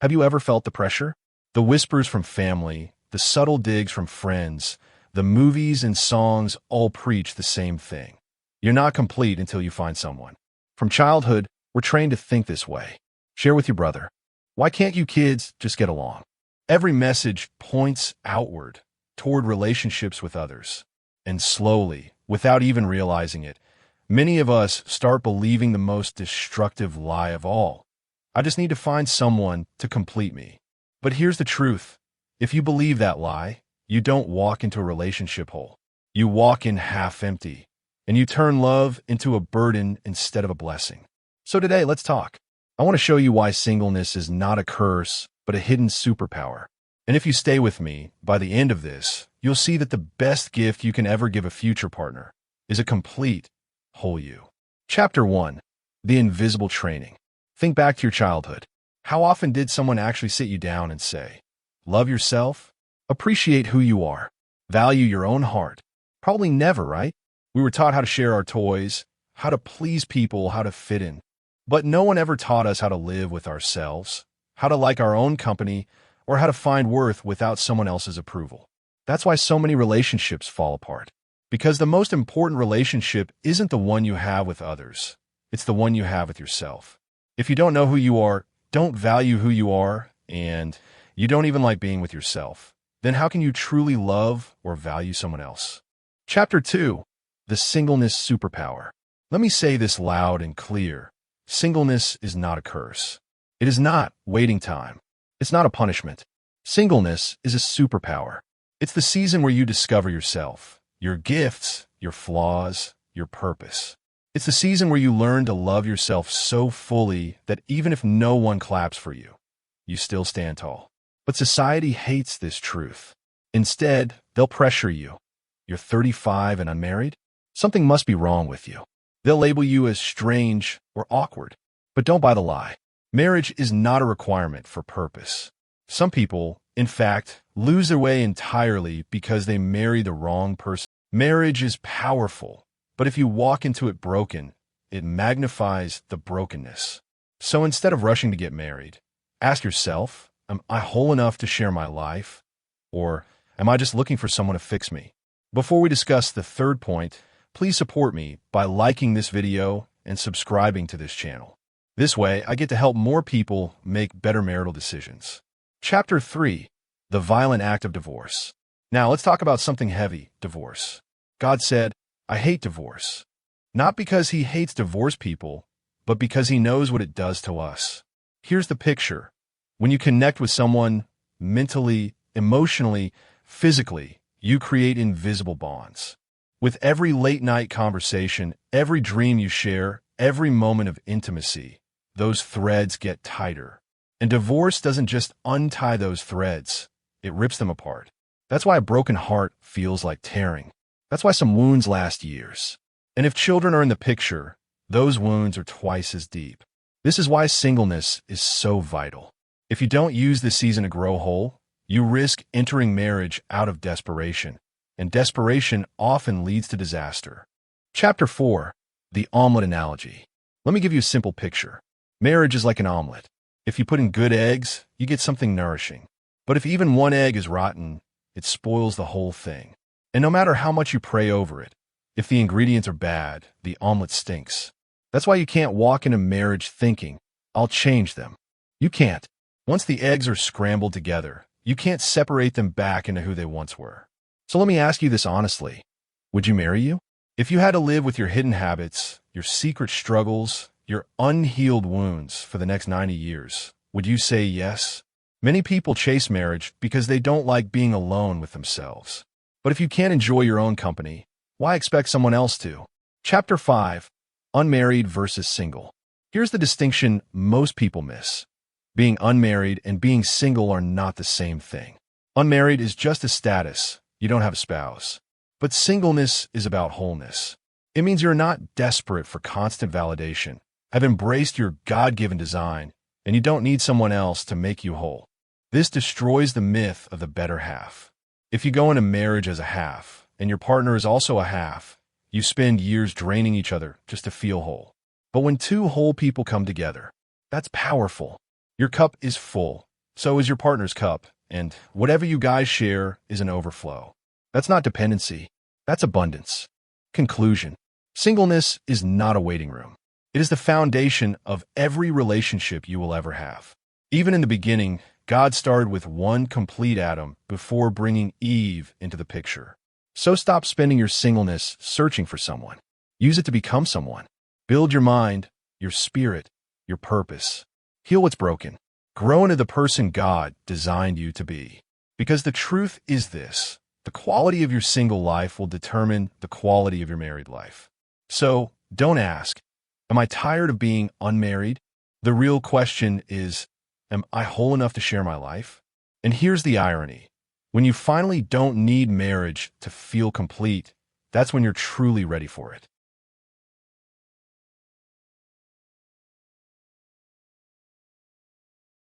Have you ever felt the pressure? The whispers from family, the subtle digs from friends, the movies and songs all preach the same thing. You're not complete until you find someone. From childhood, we're trained to think this way. Share with your brother. Why can't you kids just get along? Every message points outward, toward relationships with others. And slowly, without even realizing it, many of us start believing the most destructive lie of all. I just need to find someone to complete me. But here's the truth. If you believe that lie, you don't walk into a relationship whole. You walk in half empty, and you turn love into a burden instead of a blessing. So today, let's talk. I want to show you why singleness is not a curse, but a hidden superpower. And if you stay with me, by the end of this, you'll see that the best gift you can ever give a future partner is a complete, whole you. Chapter 1. The Invisible Training. Think back to your childhood. How often did someone actually sit you down and say, love yourself, appreciate who you are, value your own heart? Probably never, right? We were taught how to share our toys, how to please people, how to fit in. But no one ever taught us how to live with ourselves, how to like our own company, or how to find worth without someone else's approval. That's why so many relationships fall apart. Because the most important relationship isn't the one you have with others. It's the one you have with yourself. If you don't know who you are, don't value who you are, and you don't even like being with yourself, then how can you truly love or value someone else? Chapter 2. The Singleness Superpower. Let me say this loud and clear. Singleness is not a curse. It is not waiting time. It's not a punishment. Singleness is a superpower. It's the season where you discover yourself, your gifts, your flaws, your purpose. It's the season where you learn to love yourself so fully that even if no one claps for you, you still stand tall. But society hates this truth. Instead, they'll pressure you. You're 35 and unmarried? Something must be wrong with you. They'll label you as strange or awkward. But don't buy the lie. Marriage is not a requirement for purpose. Some people, in fact, lose their way entirely because they marry the wrong person. Marriage is powerful, but if you walk into it broken, it magnifies the brokenness. So instead of rushing to get married, ask yourself, am I whole enough to share my life? Or am I just looking for someone to fix me? Before we discuss the third point, please support me by liking this video and subscribing to this channel. This way, I get to help more people make better marital decisions. Chapter 3. The Violent Act of Divorce. Now, let's talk about something heavy, divorce. God said, I hate divorce. Not because he hates divorced people, but because he knows what it does to us. Here's the picture. When you connect with someone mentally, emotionally, physically, you create invisible bonds. With every late-night conversation, every dream you share, every moment of intimacy, those threads get tighter. And divorce doesn't just untie those threads, it rips them apart. That's why a broken heart feels like tearing. That's why some wounds last years. And if children are in the picture, those wounds are twice as deep. This is why singleness is so vital. If you don't use this season to grow whole, you risk entering marriage out of desperation, and desperation often leads to disaster. Chapter 4. The Omelet Analogy. Let me give you a simple picture. Marriage is like an omelet. If you put in good eggs, you get something nourishing. But if even one egg is rotten, it spoils the whole thing. And no matter how much you pray over it, if the ingredients are bad, the omelet stinks. That's why you can't walk into marriage thinking, I'll change them. You can't. Once the eggs are scrambled together, you can't separate them back into who they once were. So let me ask you this honestly. Would you marry you? If you had to live with your hidden habits, your secret struggles, your unhealed wounds for the next 90 years, would you say yes? Many people chase marriage because they don't like being alone with themselves. But if you can't enjoy your own company, why expect someone else to? Chapter 5. Unmarried versus single. Here's the distinction most people miss. Being unmarried and being single are not the same thing. Unmarried is just a status. You don't have a spouse. But singleness is about wholeness. It means you're not desperate for constant validation, have embraced your God-given design, and you don't need someone else to make you whole. This destroys the myth of the better half. If you go into marriage as a half, and your partner is also a half, you spend years draining each other just to feel whole. But when two whole people come together, that's powerful. Your cup is full, So is your partner's cup, and whatever you guys share is an overflow. That's not dependency. That's abundance. Conclusion. Singleness is not a waiting room. It is the foundation of every relationship you will ever have. Even in the beginning, God started with one complete Adam before bringing Eve into the picture. So stop spending your singleness searching for someone. Use it to become someone. Build your mind, your spirit, your purpose. Heal what's broken. Grow into the person God designed you to be. Because the truth is this: the quality of your single life will determine the quality of your married life. So don't ask, am I tired of being unmarried? The real question is, am I whole enough to share my life? And here's the irony. When you finally don't need marriage to feel complete, that's when you're truly ready for it.